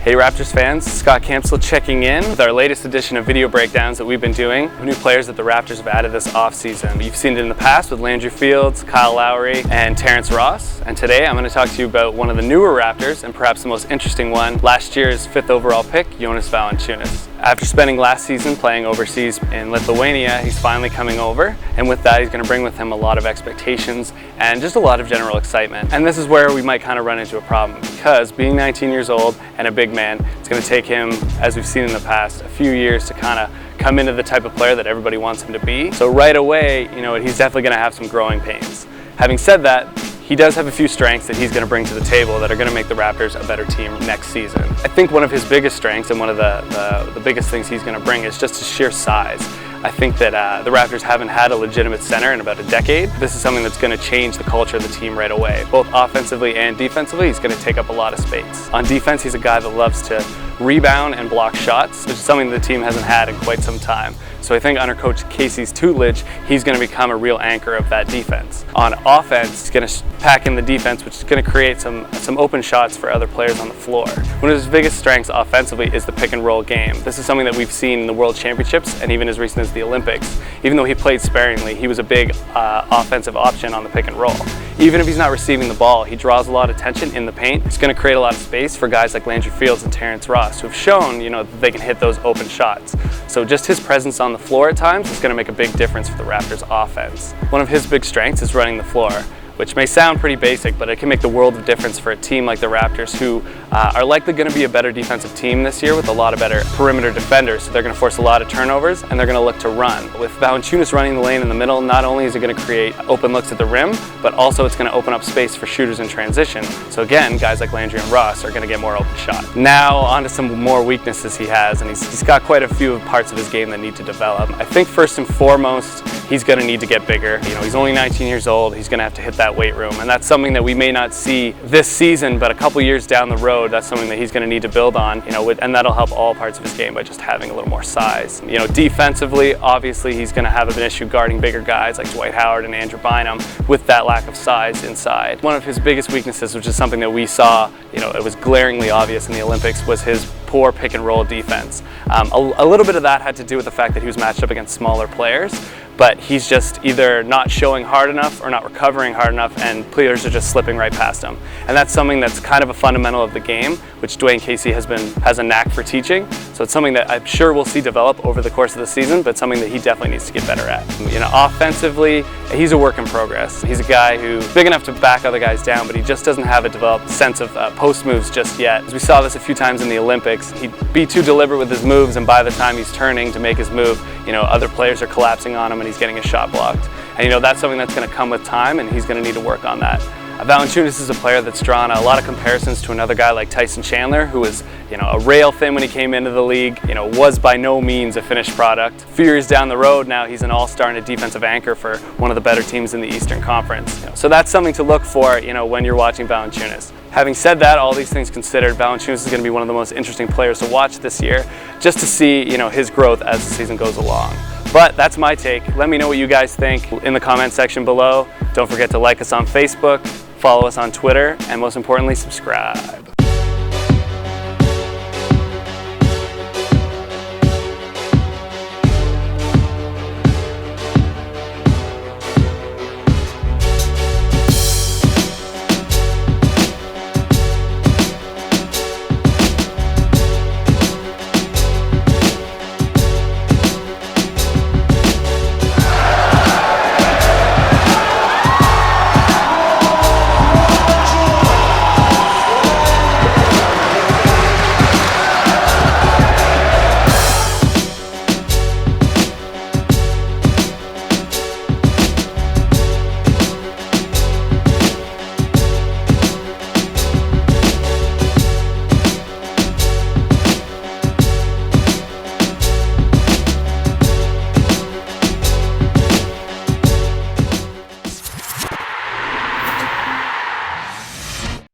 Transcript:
Hey Raptors fans, Scott Campsell checking in with our latest edition of video breakdowns that we've been doing. New players that the Raptors have added this offseason. You've seen it in the past with Landry Fields, Kyle Lowry, and Terrence Ross. And today I'm going to talk to you about one of the newer Raptors, and perhaps the most interesting one, last year's 5th overall pick, Jonas Valanciunas. After spending last season playing overseas in Lithuania, he's finally coming over, and with that he's going to bring with him a lot of expectations and just a lot of general excitement. And this is where we might kind of run into a problem, because being 19 years old and a big man, it's going to take him, as we've seen in the past, a few years to kind of come into the type of player that everybody wants him to be. So right away, he's definitely going to have some growing pains. Having said that, he does have a few strengths that he's going to bring to the table that are going to make the Raptors a better team next season. I think one of his biggest strengths and one of the biggest things he's going to bring is just his sheer size. I think that the Raptors haven't had a legitimate center in about a decade. This is something that's going to change the culture of the team right away. Both offensively and defensively, he's going to take up a lot of space. On defense, he's a guy that loves to rebound and block shots, which is something the team hasn't had in quite some time. So I think under Coach Casey's tutelage, he's going to become a real anchor of that defense. On offense, he's going to pack in the defense, which is going to create some open shots for other players on the floor. One of his biggest strengths offensively is the pick and roll game. This is something that we've seen in the World Championships and even as recent as the Olympics. Even though he played sparingly, he was a big offensive option on the pick and roll. Even if he's not receiving the ball, he draws a lot of attention in the paint. It's going to create a lot of space for guys like Landry Fields and Terrence Ross, who have shown that they can hit those open shots. So just his presence on the floor at times is going to make a big difference for the Raptors offense. One of his big strengths is running the floor, which may sound pretty basic, but it can make the world of difference for a team like the Raptors, who are likely going to be a better defensive team this year with a lot of better perimeter defenders. So they're going to force a lot of turnovers and they're going to look to run. With Valanciunas running the lane in the middle, not only is it going to create open looks at the rim, but also it's going to open up space for shooters in transition. So again, guys like Landry and Ross are going to get more open shot. Now on to some more weaknesses he has, and he's got quite a few parts of his game that need to develop. I think first and foremost, he's going to need to get bigger. He's only 19 years old. He's going to have to hit that weight room, and that's something that we may not see this season, but a couple years down the road, that's something that he's going to need to build on, and that'll help all parts of his game by just having a little more size. Defensively, obviously he's going to have an issue guarding bigger guys like Dwight Howard and Andrew Bynum with that lack of size inside. One of his biggest weaknesses, which is something that we saw, it was glaringly obvious in the Olympics, was his poor pick and roll defense. A little bit of that had to do with the fact that he was matched up against smaller players, but he's just either not showing hard enough or not recovering hard enough, and players are just slipping right past him. And that's something that's kind of a fundamental of the game, which Dwayne Casey has a knack for teaching. So it's something that I'm sure we'll see develop over the course of the season, but something that he definitely needs to get better at. Offensively, he's a work in progress. He's a guy who's big enough to back other guys down, but he just doesn't have a developed sense of post moves just yet. As we saw this a few times in the Olympics, he'd be too deliberate with his moves, and by the time he's turning to make his move, other players are collapsing on him and he's getting a shot blocked. And that's something that's going to come with time, and he's going to need to work on that. Valanciunas is a player that's drawn a lot of comparisons to another guy like Tyson Chandler, who was a rail thin when he came into the league, was by no means a finished product. A few years down the road now, he's an all-star and a defensive anchor for one of the better teams in the Eastern Conference. So that's something to look for when you're watching Valanciunas. Having said that, all these things considered, Valanciunas is going to be one of the most interesting players to watch this year, just to see his growth as the season goes along. But that's my take. Let me know what you guys think in the comment section below. Don't forget to like us on Facebook, follow us on Twitter, and most importantly, subscribe.